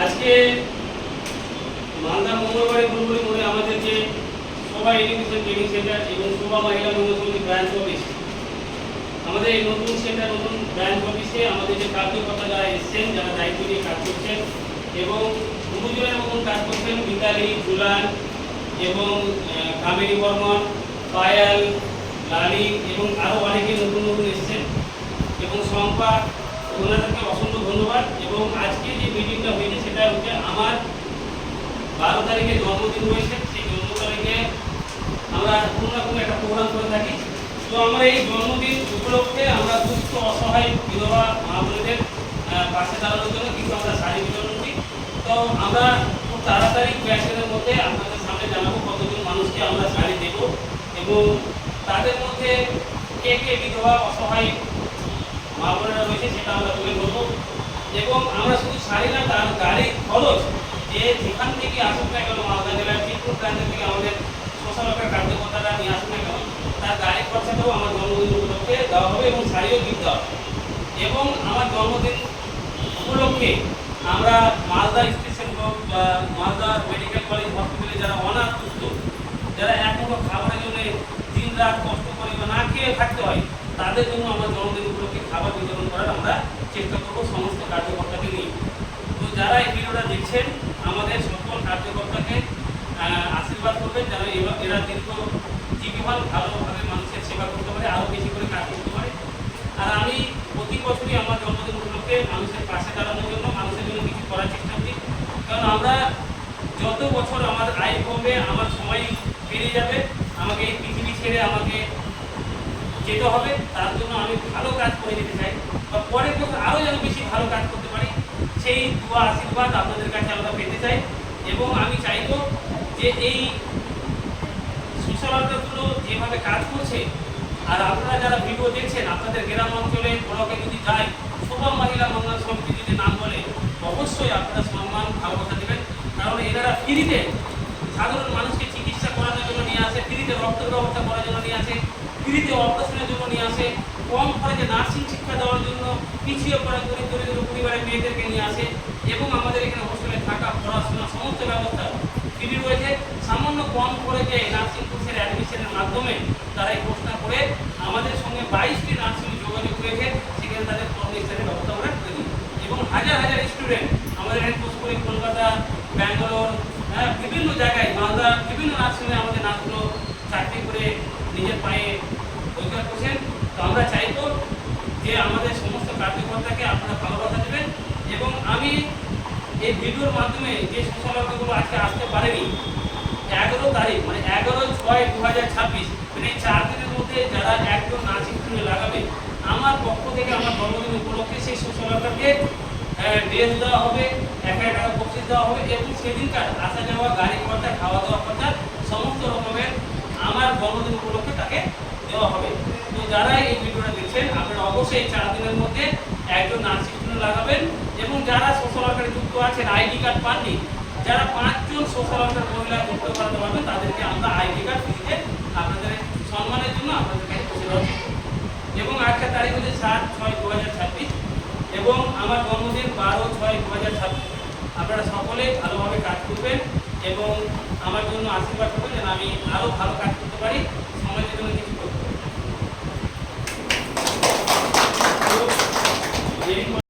আজকে মালদা মঙ্গলবারে বুলবুলি মোড়ে আমাদের যে শোভা এডুকেশন ট্রেনিং সেন্টার এবং শোভা মহিলা মঙ্গলসমিতি ব্রাঞ্চ অফিস, আমাদের এই নতুন সেন্টার নতুন ব্রাঞ্চ অফিসে আমাদের যে কার্যকর্তা যারা এসছেন, যারা দায়িত্ব নিয়ে কাজ করছেন এবং গুরুজনের মতন কাজ করছেন, মিতালি, জুলান এবং কাবেরী বর্মন, পায়াল, লালি এবং আরও অনেকে নতুন নতুন এসছেন এবং শম্পা, ওনাদেরকে অসংখ্য ধন্যবাদ। এবং আজকে যে মিটিংটা হয়েছে সেটা হচ্ছে আমার 12 তারিখে জন্মদিন রয়েছে। সেই জন্ম তারিখে আমরা কোনো না কোনো একটা প্রোগ্রাম করে থাকি। তো আমরা এই জন্মদিন উপলক্ষে আমরা দুস্থ অসহায় বিধবা মা বোনেদের পাশে দাঁড়ানোর জন্য কিন্তু আমরা শাড়ি বিতরণ করি। তো আমরা খুব তাড়াতাড়ি কয়েকদিনের মধ্যে আপনাদের সামনে জানাবো কতজন মানুষকে আমরা শাড়ি দেব এবং তাদের মধ্যে কে কে বিধবা অসহায় মা বোনেরা রয়েছে সেটা আমরা তুলে ধরবো। এবং আমরা শুধু শাড়ি না, তার গাড়ির খরচ যে যেখান থেকে আসুক না কেন, মালদা জেলার চিত্র প্রান্ত থেকে আমাদের সোশ্যাল ওয়ার্কার কার্যকর্তারা নিয়ে আসুক না কেন, তার গাড়ির খরচাটাও আমার জন্মদিন উপলক্ষে দেওয়া হবে এবং শাড়িও গিফট দেওয়া হবে। এবং আমার জন্মদিন উপলক্ষে আমরা মালদা স্টেশন হোক বা মালদা মেডিকেল কলেজ হসপিটালে যারা অনাথ, যারা এখনো খাবারের জন্য দিন রাত কষ্ট করে বা না খেয়ে থাকতে হয়, তাদের জন্য আমার জন্মদিন উপলক্ষে খাবার বিতরণ করার আমরা চেষ্টা করবো সমস্ত কার্যকর্তাকে নিয়ে। তো যারা এই ভিডিওটা দেখছেন, আমাদের সকল কার্যকর্তাকে আশীর্বাদ করবেন যেন এরা দীর্ঘ জীবন ভালোভাবে মানুষের সেবা করতে পারে, আরও বেশি করে কাজ করতে পারে। আর আমি প্রতি বছরই আমার জন্মদিন উপলক্ষে মানুষের পাশে দাঁড়ানোর জন্য, মানুষের জন্য কিছু করার চেষ্টা করি। কারণ আমরা যত বছর আমার আয় কমবে, আমার সময় বেড়ে যাবে, আমাকে এই পৃথিবী ছেড়ে আমাকে যেতে হবে, তার জন্য আমি ভালো কাজ করে যেতে চাই বা পরের বছর আরও যেন বেশি ভালো কাজ করতে পারি, সেই দোয়া আশীর্বাদ আপনাদের কাছে আমরা পেতে চাই। এবং আমি চাইব যে এই সোশ্যাল ওয়ার্কারগুলো যেভাবে কাজ করছে, আর আপনারা যারা ভিডিও দেখছেন, আপনাদের গ্রাম অঞ্চলে ব্লকে যদি যায়, শোভা মহিলা মঙ্গল সমিতি যদি নাম বলে, অবশ্যই আপনারা সম্মান ভালোবাসা দেবেন। কারণ এনারা ফ্রিতে সাধারণ মানুষকে চিকিৎসা করানোর জন্য নিয়ে আসে, ফ্রিতে রক্তের ব্যবস্থা করার জন্য নিয়ে আসে, ফ্রিতে অপারেশনের জন্য নিয়ে আসে, কম খরচে নার্সিং শিক্ষা দেওয়ার জন্য পিছিয়ে পড়া গরিব দরিদ্র পরিবারের মেয়েদেরকে নিয়ে আসে। এবং আমাদের এখানে হোস্টেলে থাকা, পড়াশোনা সমস্ত ব্যবস্থা ফ্রি রয়েছে। সামান্য কম খরচে নার্সিং কোর্সের অ্যাডমিশনের মাধ্যমে তারা এই কোর্সটা করে আমাদের সঙ্গে 22টি নার্সিং যোগাযোগ রয়েছে, সেখানে তাদের কর্মস্থানের ব্যবস্থা আমরা করে দিই। এবং হাজার হাজার স্টুডেন্ট আমাদের এখানে কোর্স করে কলকাতা, ব্যাঙ্গালোর, বিভিন্ন জায়গায়, মালদা, বিভিন্ন নার্সিংয়ে আমাদের নার্সগুলো চাকরি করে নিজের পায়ে রোজগার করছেন। তো আমরা চাইব যে আমাদের সমস্ত কার্যকর্তাকে আপনারা ভালোবাসা দেবেন। এবং আমি এই ভিডিওর মাধ্যমে যে সোশ্যাল ওয়ার্কারগুলো আজকে আসতে পারেনি, 11 তারিখ মানে 11/6/2026, মানে এই 4 দিনের মধ্যে যারা একজন নার্সিং স্কুলে লাগাবে, আমার পক্ষ থেকে আমার জন্মদিন উপলক্ষে সেই সোশ্যাল ওয়ার্কারকে ড্রেস দেওয়া হবে, 1000 টাকা বকশিশ দেওয়া হবে এবং সেদিনকার আসা যাওয়া, গাড়ি খরচা, খাওয়া দাওয়া খরচা সমস্ত রকমের আমার জন্মদিন উপলক্ষে তাকে দেওয়া হবে। তো যারা এই ভিডিওটা দেখছেন, আপনারা অবশ্যই 4 দিনের মধ্যে একজন নার্সিং স্কুলে লাগাবেন। এবং যারা সোশ্যাল ওয়ার্কারে যুক্ত আছেন, আইডি কার্ড পাননি, যারা 5 জন সোশ্যাল ওয়ার্কার মহিলা যুক্ত করাতে পারবেন, তাদেরকে আমরা আইডি কার্ড দিতে আপনাদের সম্মানের জন্য আপনাদের কাছে পৌঁছে দেওয়া হবে। এবং আজকে তারিখ হচ্ছে 7/6/2026 এবং আমার জন্মদিন 12/6/2026। আপনারা সকলে ভালোভাবে কাজ করবেন এবং আমার জন্য আশীর্বাদ করবেন যেন আমি আরও ভালো কাজ করতে পারি, সমাজের জন্য কিছু করতে পারি।